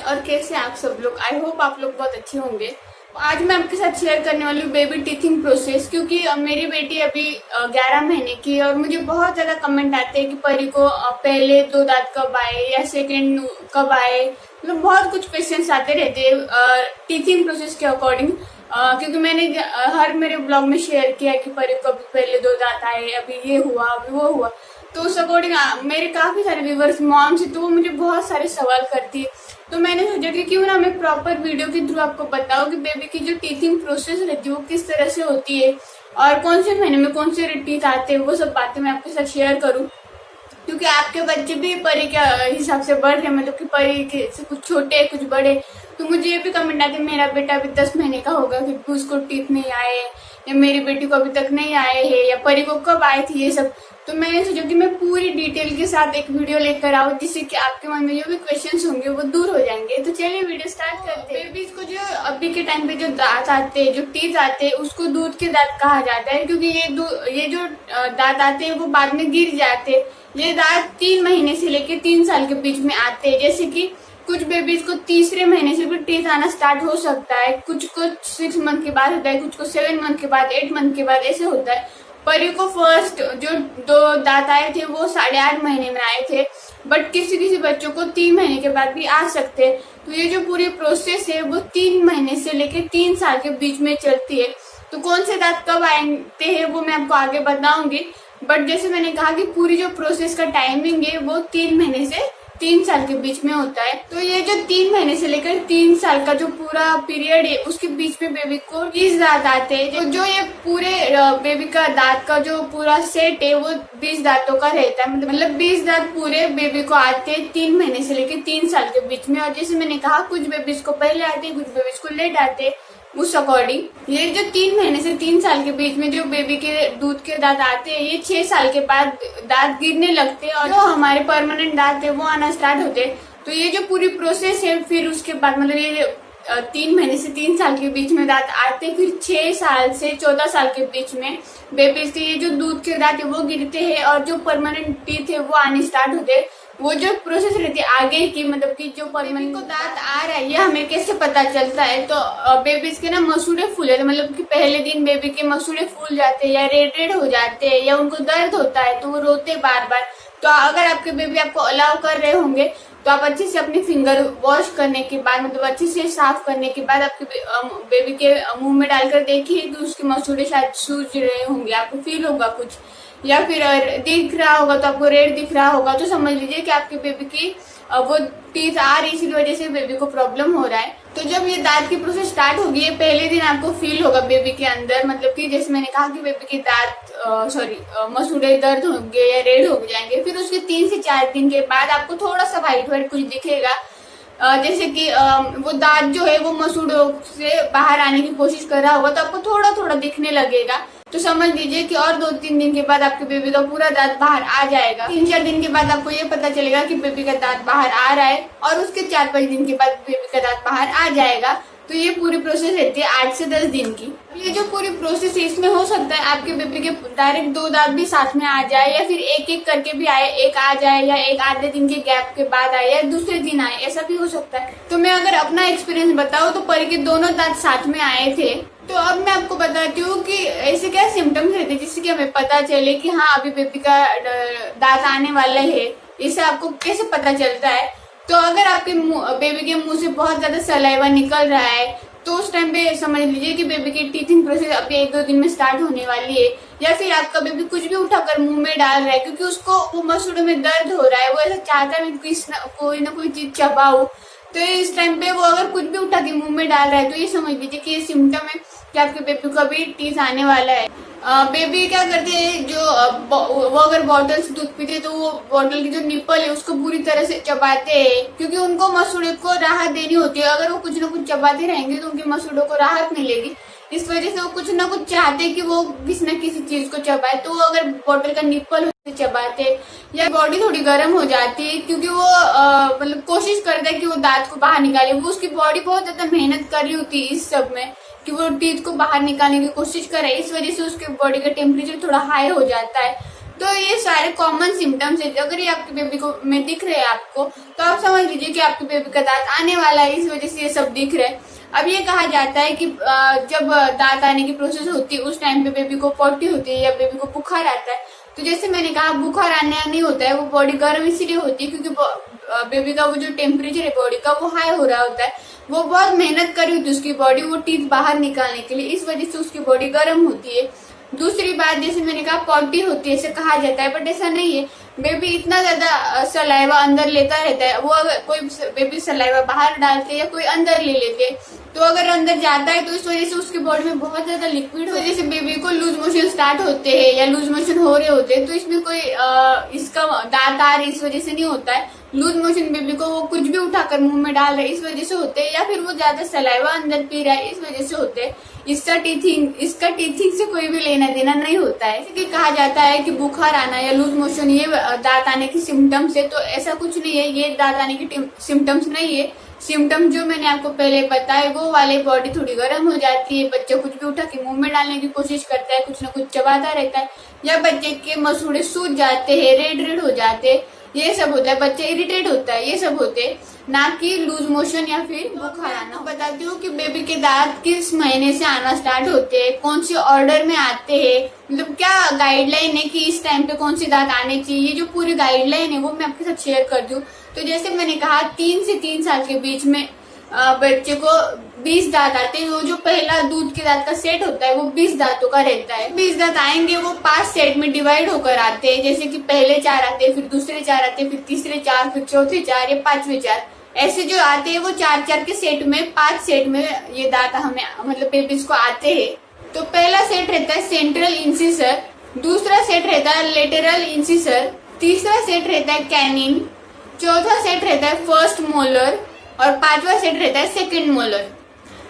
और कैसे आप सब लोग। आई होप आप लोग बहुत अच्छे होंगे। आज मैं आपके साथ शेयर करने वाली हूँ बेबी टीथिंग प्रोसेस, क्योंकि मेरी बेटी अभी 11 महीने की है और मुझे बहुत ज़्यादा कमेंट आते हैं कि परी को पहले 2 दांत कब आए या सेकंड कब आए। मतलब बहुत कुछ क्वेश्चंस आते रहते हैं टीथिंग प्रोसेस के अकॉर्डिंग, क्योंकि मैंने हर मेरे ब्लॉग में शेयर किया कि परी को अभी पहले 2 दांत आए, अभी ये हुआ अभी वो हुआ। तो उस अकॉर्डिंग मेरे काफ़ी सारे व्यूवर्स मॉम से, तो वो मुझे बहुत सारे सवाल करती है। तो मैंने सोचा कि क्यों ना मैं प्रॉपर वीडियो के थ्रू आपको बताऊं कि बेबी की जो टीथिंग प्रोसेस रहती है वो किस तरह से होती है और कौन से महीने में कौन से टीथ आते हैं, वो सब बातें मैं आपके साथ शेयर करूं। क्योंकि आपके बच्चे भी परी के हिसाब से बढ़ रहे हैं, मतलब कि परी के से कुछ छोटे कुछ बड़े। तो मुझे ये भी कमेंट आते मेरा बेटा अभी 10 महीने का होगा फिर उसको टीथ नहीं आए, या मेरी बेटी को अभी तक नहीं आए हैं, या परी को कब आए थे, ये सब। तो मैंने सोचा कि मैं पूरी डिटेल के साथ एक वीडियो लेकर आऊँ, जिससे कि आपके मन में जो भी क्वेश्चंस होंगे वो दूर हो जाएंगे। तो चलिए वीडियो स्टार्ट करते हैं। बेबीज को जो अभी के टाइम पे जो दांत आते हैं, जो टीथ आते हैं, उसको दूध के दांत कहा जाता है, क्योंकि ये जो दांत आते हैं वो बाद में गिर जाते हैं। ये दांत 3 महीने से लेके 3 साल के बीच में आते हैं। जैसे कि कुछ बेबीज को तीसरे महीने से भी टीथ आना स्टार्ट हो सकता है, कुछ को 6 मंथ के बाद होता है, कुछ को 7 मंथ के बाद, 8 मंथ के बाद, ऐसे होता है। परी को फर्स्ट जो 2 दांत आए थे वो 8.5 महीने में आए थे, बट किसी किसी बच्चों को 3 महीने के बाद भी आ सकते हैं। तो ये जो पूरी प्रोसेस है वो 3 महीने से लेके 3 साल के बीच में चलती है। तो कौन से दांत कब आते हैं वो मैं आपको आगे बताऊंगी, बट जैसे मैंने कहा कि पूरी जो प्रोसेस का टाइमिंग है वो 3 महीने से 3 साल के बीच में होता है। तो ये जो 3 महीने से लेकर 3 साल का जो पूरा पीरियड है उसके बीच में बेबी को 20 दांत आते हैं। जो ये पूरे बेबी का दांत का जो पूरा सेट है वो 20 दांतों का रहता है। मतलब 20 दांत पूरे बेबी को आते हैं 3 महीने से लेकर 3 साल के बीच में। और जैसे मैंने कहा कुछ बेबीज को पहले आते हैं, कुछ बेबीज को लेट आते हैं। उस अकॉर्डिंग ये जो 3 महीने से 3 साल के बीच में जो बेबी के दूध के दांत आते हैं, ये 6 साल के बाद दांत गिरने लगते हैं और जो हमारे परमानेंट दांत है वो आना स्टार्ट होते हैं। तो ये जो पूरी प्रोसेस है, फिर उसके बाद मतलब ये 3 महीने से 3 साल के बीच में दांत आते हैं, फिर 6 साल से 14 साल के बीच में बेबीज के ये जो दूध के दांत है वो गिरते हैं और जो परमानेंट टीथ है वो आने स्टार्ट होते हैं। वो जो प्रोसेस रहती है आगे की, मतलब कि जो परमानेंट को दांत आ रहा है ये हमें कैसे पता चलता है। तो बेबीज के ना मसूड़े फूले, मतलब कि पहले दिन बेबी के मसूड़े फूल जाते हैं या रेड रेड हो जाते हैं, या उनको दर्द होता है तो वो रोते बार बार। तो अगर आपके बेबी आपको अलाउ कर रहे होंगे तो आप अच्छे से अपने फिंगर वॉश करने के बाद, मतलब अच्छे से साफ करने के बाद आपके बेबी के मुंह में डालकर देखिए कि उसके मसूड़े शायद सूज रहे होंगे, आपको फील होगा कुछ, या फिर दिख रहा होगा तो आपको रेड दिख रहा होगा, तो समझ लीजिए कि आपके बेबी की वो टीथ आ रही, इसी वजह से बेबी को प्रॉब्लम हो रहा है। तो जब ये दांत की प्रोसेस स्टार्ट होगी, ये पहले दिन आपको फील होगा बेबी के अंदर, मतलब कि जैसे मैंने कहा कि बेबी के दांत मसूड़े दर्द होंगे या रेड हो जाएंगे। फिर उसके 3 से 4 दिन के बाद आपको थोड़ा सा व्हाइट व्हाइट कुछ दिखेगा, जैसे कि वो दांत जो है वो मसूड़ों से बाहर आने की कोशिश कर रहा होगा, तो आपको थोड़ा थोड़ा दिखने लगेगा। तो समझ लीजिए कि और 2-3 दिन के बाद आपके बेबी का पूरा दांत बाहर आ जाएगा। 3-4 दिन के बाद आपको ये पता चलेगा कि बेबी का दांत बाहर आ रहा है, और उसके 4-5 दिन के बाद बेबी का दांत बाहर आ जाएगा। तो ये पूरी प्रोसेस रहती है 8 से 10 दिन की। ये जो पूरी प्रोसेस है इसमें हो सकता है आपके बेबी के डायरेक्ट 2 दांत भी साथ में आ जाए, या फिर एक एक करके भी आए, एक आ जाए या एक आधे दिन के गैप के बाद आए या दूसरे दिन आए, ऐसा भी हो सकता है। तो मैं अगर अपना एक्सपीरियंस बताऊँ तो परी के दोनों दांत साथ में आए थे। तो अब मैं आपको बताती हूँ कि ऐसे क्या सिम्टम्स रहते हैं जिससे कि हमें पता चले कि हाँ अभी बेबी का दांत आने वाला है। इससे आपको कैसे पता चलता है, तो अगर आपके बेबी के मुंह से बहुत ज्यादा सलाइवा निकल रहा है तो उस टाइम पे समझ लीजिए कि बेबी की टीथिंग प्रोसेस अभी 1-2 दिन में स्टार्ट होने वाली है। या फिर आपका बेबी कुछ भी उठाकर मुंह में डाल रहा है क्योंकि उसको वो मसूड़ों में दर्द हो रहा है, वो ऐसा चाहता है कोई ना कोई चीज चबाऊं, तो इस टाइम पे वो अगर कुछ भी उठा के मुंह में डाल रहा है तो ये समझ लीजिए कि ये सिम्टम है कि आपके बेबी को अभी टीथ आने वाला है। बेबी क्या करते हैं, जो वो अगर बॉटल से दूध पीते हैं तो वो बॉटल की जो निप्पल है उसको पूरी तरह से चबाते हैं, क्योंकि उनको मसूड़े को राहत देनी होती है। अगर वो कुछ ना कुछ चबाते रहेंगे तो उनके मसूड़ों को राहत मिलेगी। इस वजह से वो कुछ ना कुछ चाहते हैं कि वो किसी न किसी चीज को चबाए। तो वो अगर बॉटल का निप्पल चबाते, या बॉडी थोड़ी गर्म हो जाती है क्योंकि वो मतलब कोशिश करता है कि वो दांत को बाहर निकाले। वो उसकी बॉडी बहुत ज्यादा मेहनत कर रही होती है इस सब में कि वो टीथ को बाहर निकालने की कोशिश करे, इस वजह से उसके बॉडी का टेम्परेचर थोड़ा हाई हो जाता है। तो ये सारे कॉमन सिम्टम्स है। अगर ये आपके बेबी को में दिख रहे हैं आपको, तो आप समझ लीजिए कि आपके बेबी का दांत आने वाला है, इस वजह से ये सब दिख रहा है। अब ये कहा जाता है कि जब दांत आने की प्रोसेस होती है उस टाइम पे बेबी को पॉटी होती है या बेबी को बुखार आता है। तो जैसे मैंने कहा, बुखार आने नहीं होता है, वो बॉडी गर्म इसलिए होती है क्योंकि बेबी का वो जो टेम्परेचर है बॉडी का वो हाई हो रहा होता है। वो बहुत मेहनत करी होती है उसकी बॉडी वो टीथ बाहर निकालने के लिए, इस वजह से उसकी बॉडी गर्म होती है। दूसरी बात, जैसे मैंने कहा, पॉटी होती है ऐसे कहा जाता है, बट ऐसा नहीं है। बेबी इतना ज्यादा सलाइवा अंदर लेता रहता है, वो अगर कोई बेबी सलाइवा बाहर डालते या कोई अंदर ले लेते, तो अगर अंदर जाता है तो इस वजह से उसकी बॉडी में बहुत ज्यादा लिक्विड हो, वजह से बेबी को लूज मोशन स्टार्ट होते हैं या लूज मोशन हो रहे होते हैं। तो इसमें कोई इसका दांत आ रही इस वजह से नहीं होता है। लूज मोशन बेबी को वो कुछ भी उठाकर मुंह में डाल रहे इस वजह से होते हैं, या फिर वो ज्यादा सलाइवा अंदर पी रहा है इस वजह से होते हैं। इसका टीथिंग से कोई भी लेना देना नहीं होता है। जैसे कि कहा जाता है कि बुखार आना या लूज मोशन ये दांत आने की सिम्टम्स है, तो ऐसा कुछ नहीं है, ये दांत आने की सिम्टम्स नहीं है। सिम्टम जो मैंने आपको पहले बताए वो वाले, बॉडी थोड़ी गर्म हो जाती है, बच्चा कुछ भी उठा के मुंह में डालने की कोशिश करता है, कुछ ना कुछ चबाता रहता है, या बच्चे के मसूड़े सूज जाते हैं, रेड हो जाते हैं, ये सब होता है। बच्चा इरिटेट होता है, ये सब होते हैं, ना कि लूज मोशन या फिर बुखार आना। बताती हूँ कि बेबी के दांत किस महीने से आना स्टार्ट होते हैं, कौन सी ऑर्डर में आते हैं, मतलब क्या गाइडलाइन है कि इस टाइम पे कौन सी दांत आने चाहिए। ये जो पूरी गाइडलाइन है वो मैं आपके साथ शेयर कर दूं। तो जैसे मैंने कहा, 3 से 3 साल के बीच में बच्चे को 20 दांत आते हैं। वो जो पहला दूध के दांत का सेट होता है वो 20 दांतों का रहता है। 20 दांत आएंगे, वो 5 सेट में डिवाइड होकर आते हैं। जैसे कि पहले 4 आते हैं, फिर दूसरे 4 आते हैं, फिर तीसरे 4, फिर चौथे 4 या 5वें 4, ऐसे जो आते हैं वो 4 के सेट में, 5 सेट में ये दांत हमें मतलब बेबीज को आते हैं। तो पहला सेट रहता है सेंट्रल इंसिसर, दूसरा सेट रहता है लेटरल इंसिसर, तीसरा सेट रहता है कैनिन, चौथा सेट रहता है फर्स्ट मोलर और 5वां सेट रहता है सेकंड मोलर।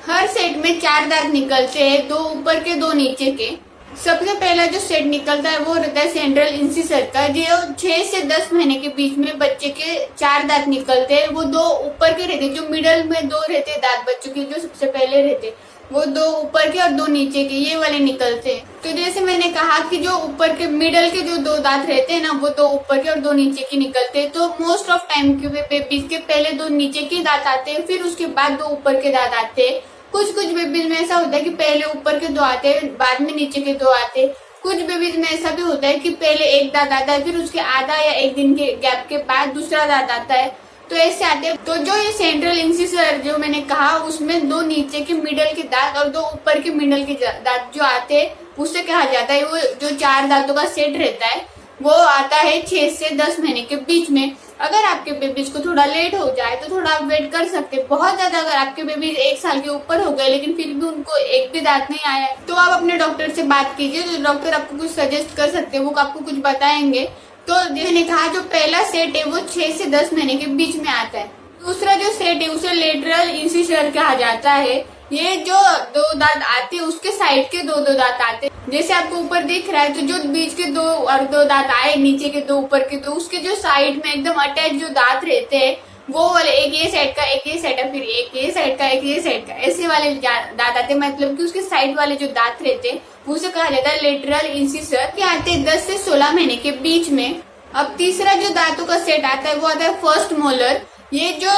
हर सेट में 4 दांत निकलते हैं, 2 ऊपर के 2 नीचे के। सबसे पहला जो सेट निकलता है वो रहता है सेंट्रल इंसिसर का, जो 6 से 10 महीने के बीच में बच्चे के 4 दांत निकलते हैं। वो 2 ऊपर के रहते हैं, जो मिडल में 2 रहते हैं दांत बच्चों के, जो सबसे पहले रहते हैं वो 2 ऊपर के और 2 नीचे के, ये वाले निकलते हैं। तो जैसे मैंने कहा कि जो ऊपर के मिडल के जो 2 दांत रहते हैं ना, वो 2 ऊपर के और 2 नीचे के निकलते हैं। तो मोस्ट ऑफ टाइम के बेबीज के पहले 2 नीचे के दांत आते हैं, फिर उसके बाद 2 ऊपर के दांत आते हैं। कुछ बेबीज में ऐसा होता है कि पहले ऊपर के 2 आते हैं, बाद में नीचे के 2 आते हैं। कुछ बेबीज में ऐसा भी होता है कि पहले एक दांत आता है, फिर उसके आधा या 1 दिन के गैप के बाद दूसरा दांत आता है, तो ऐसे आते हैं। तो जो ये सेंट्रल इंसिसर जो मैंने कहा, उसमें 2 नीचे के मिडल के दांत और 2 ऊपर के मिडल के दांत जो आते हैं, उससे कहा जाता है वो जो 4 दांतों का सेट रहता है वो आता है 6 से 10 महीने के बीच में। अगर आपके बेबीज को थोड़ा लेट हो जाए तो थोड़ा आप वेट कर सकते हैं। बहुत ज्यादा अगर आपके बेबीज 1 साल के ऊपर हो गए लेकिन फिर भी उनको एक भी दांत नहीं आया है, तो आप अपने डॉक्टर से बात कीजिए, तो डॉक्टर आपको कुछ सजेस्ट कर सकते हैं, वो आपको कुछ बताएंगे। तो मैंने कहा जो पहला सेट है वो 6 से 10 महीने के बीच में आता है। दूसरा जो सेट है उसे लेटरल इंसिसर कहा जाता है। ये जो 2 दांत आते हैं उसके साइड के 2 दांत आते हैं, जैसे आपको ऊपर दिख रहा है। तो जो बीच के 2 और 2 दांत आए, नीचे के 2 ऊपर के 2, उसके जो साइड में एकदम अटैच जो दांत रहते हैं वो वाले, एक ये साइड का, एक ये साइड का, फिर एक ये साइड का, एक ये साइड का, ऐसे वाले दांत आते हैं। मतलब कि उसके साइड वाले जो दांत रहते हैं उसे कहा जाता है लेटरल इंसिसर। के आते हैं 10 से 16 महीने के बीच में। अब तीसरा जो दांतों का सेट आता है वो आता है फर्स्ट मोलर। ये जो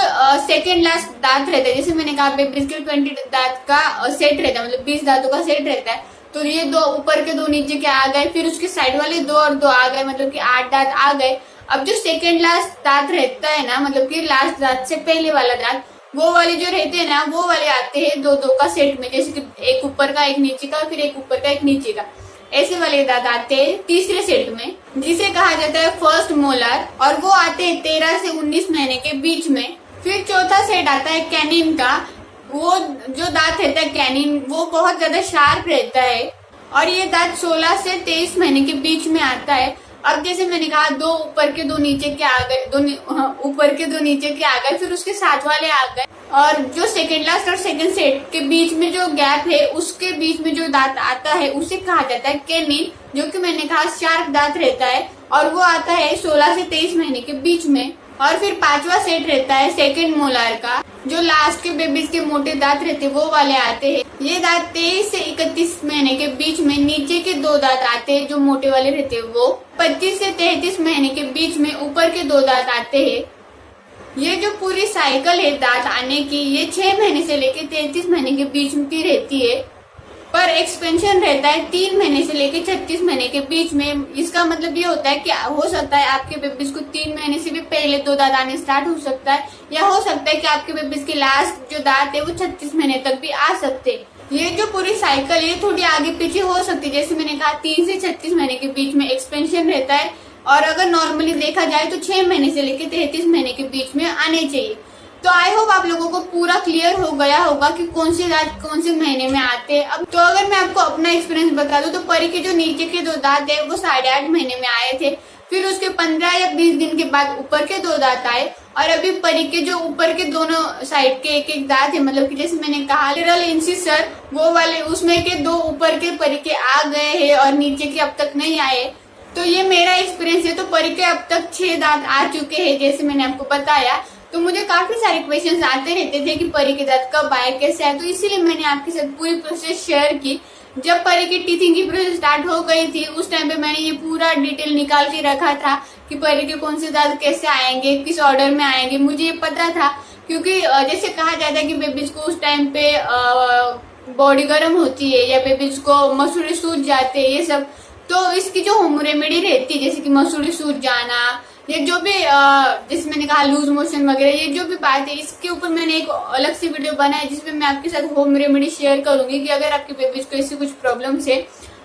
सेकेंड लास्ट दांत रहता है, जैसे मैंने कहा बेबीज के 20 दांत का सेट रहता है, मतलब 20 दांतों का सेट रहता है। तो ये 2 ऊपर के 2 नीचे के आ गए, फिर उसके साइड वाले 2 और 2 आ गए, मतलब कि 8 दांत आ गए। अब जो सेकेंड लास्ट दांत रहता है ना, मतलब कि लास्ट दांत से पहले वाला दांत, वो वाले जो रहते हैं ना, वो वाले आते हैं 2 का सेट में, जैसे कि एक ऊपर का, एक नीचे का, फिर एक ऊपर का, एक नीचे का, ऐसे वाले दांत आते हैं तीसरे सेट में, जिसे कहा जाता है फर्स्ट मोलर, और वो आते हैं 13 से 19 महीने के बीच में। फिर चौथा सेट आता है कैनिन का। वो जो दांत रहता है कैनिन, वो बहुत ज्यादा शार्प रहता है और ये दांत 16 से 23 महीने के बीच में आता है। अब जैसे मैंने कहा 2 ऊपर के 2 नीचे के आ गए, 2 ऊपर के 2 नीचे के आ गए, फिर उसके साथ वाले आ गए। और जो सेकेंड लास्ट और सेकेंड सेट के बीच में जो गैप है, उसके बीच में जो दांत आता है उसे कहा जाता है कैनिन, जो कि मैंने कहा शार्प दांत रहता है, और वो आता है 16 से 23 महीने के बीच में। और फिर 5वां सेट रहता है सेकेंड मोलार का। जो लास्ट के बेबीज के मोटे दांत रहते वो वाले आते हैं। ये दांत 23 से 31 महीने के बीच में नीचे के 2 दांत आते हैं जो मोटे वाले रहते हैं वो। 25 से 33 महीने के बीच में ऊपर के 2 दांत आते हैं। ये जो पूरी साइकिल है दांत आने की, ये 6 महीने से लेकर 33 महीने के बीच में रहती है, पर एक्सपेंशन रहता है 3 महीने से लेकर 36 महीने के बीच में। इसका मतलब ये होता है कि हो सकता है आपके बेबीज को 3 महीने से भी पहले 2 दांत आने स्टार्ट हो सकता है, या हो सकता है कि आपके बेबीज के लास्ट जो दांत है वो 36 महीने तक भी आ सकते हैं। ये जो पूरी साइकिल है थोड़ी आगे पीछे हो सकती है, जैसे मैंने कहा 3 से 36 महीने के बीच में एक्सपेंशन रहता है, और अगर नॉर्मली देखा जाए तो 6 महीने से लेकर 33 महीने के बीच में आने चाहिए। तो आई होप आप लोगों को पूरा क्लियर हो गया होगा कि कौन से दांत कौन से महीने में आते हैं। अब तो अगर मैं आपको अपना एक्सपीरियंस बता दूं तो परी के जो नीचे के 2 दांत है वो 8.5 महीने में आए थे, फिर उसके 15 या 20 दिन के बाद ऊपर के 2 दांत आए, और अभी परी के जो ऊपर के दोनों साइड के एक दांत है, मतलब कि जैसे मैंने कहा लेटरल इंसिसर वो वाले, उसमें के 2 ऊपर के परी के आ गए हैं और नीचे के अब तक नहीं आए। तो ये मेरा एक्सपीरियंस है। तो परी के अब तक 6 दांत आ चुके हैं जैसे मैंने आपको बताया। तो मुझे काफी सारे क्वेश्चंस आते रहते थे कि परी के दांत कब आए, कैसे आए, तो इसीलिए मैंने आपके साथ पूरी प्रोसेस शेयर की। जब परी की टीथिंग की प्रोसेस स्टार्ट हो गई थी उस टाइम पे मैंने ये पूरा डिटेल निकाल के रखा था कि परी के कौन से दांत कैसे आएंगे, किस ऑर्डर में आएंगे, मुझे ये पता था। क्योंकि जैसे कहा जाता है कि बेबीज को उस टाइम पे बॉडी गर्म होती है या बेबीज को मसूड़े सूज जाते हैं, ये सब। तो इसकी जो होम रेमेडी रहती है, जैसे कि मसूड़े सूज जाना, ये जो भी जैसे मैंने कहा लूज मोशन वगैरह, ये जो भी बात है इसके ऊपर मैंने एक अलग से वीडियो बनाया जिसमें मैं आपके साथ होम रेमेडी शेयर करूंगी कि अगर आपके बेबीज को ऐसी कुछ प्रॉब्लम्स है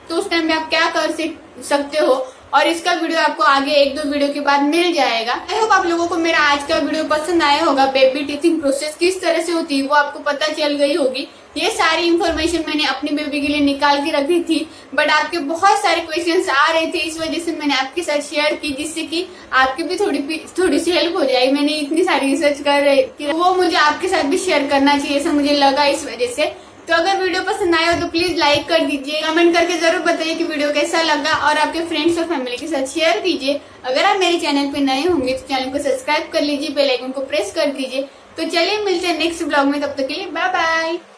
तो उस टाइम पे आप क्या कर सकते हो। और इसका वीडियो आपको आगे 1-2 वीडियो के बाद मिल जाएगा। आई होप आप लोगों को मेरा आज का वीडियो पसंद आया होगा। बेबी टीथिंग प्रोसेस किस तरह से होती है वो आपको पता चल गई होगी। ये सारी इन्फॉर्मेशन मैंने अपनी बेबी के लिए निकाल के रखी थी, बट आपके बहुत सारे क्वेश्चंस आ रहे थे, इस वजह से मैंने आपके साथ शेयर की, जिससे कि आपकी भी थोड़ी सी हेल्प हो जाए। मैंने इतनी सारी रिसर्च कर रही थी, वो मुझे आपके साथ भी शेयर करना चाहिए ऐसा मुझे लगा, इस वजह से। तो अगर वीडियो पसंद आया हो तो प्लीज लाइक कर दीजिए, कमेंट करके जरूर बताइए कि वीडियो कैसा लगा, और आपके फ्रेंड्स और फैमिली के साथ शेयर कीजिए। अगर आप मेरे चैनल पे नए होंगे तो चैनल को सब्सक्राइब कर लीजिए, बेल आइकन को प्रेस कर दीजिए। तो चलिए मिलते हैं नेक्स्ट ब्लॉग में, तब तक के लिए बाय बाय।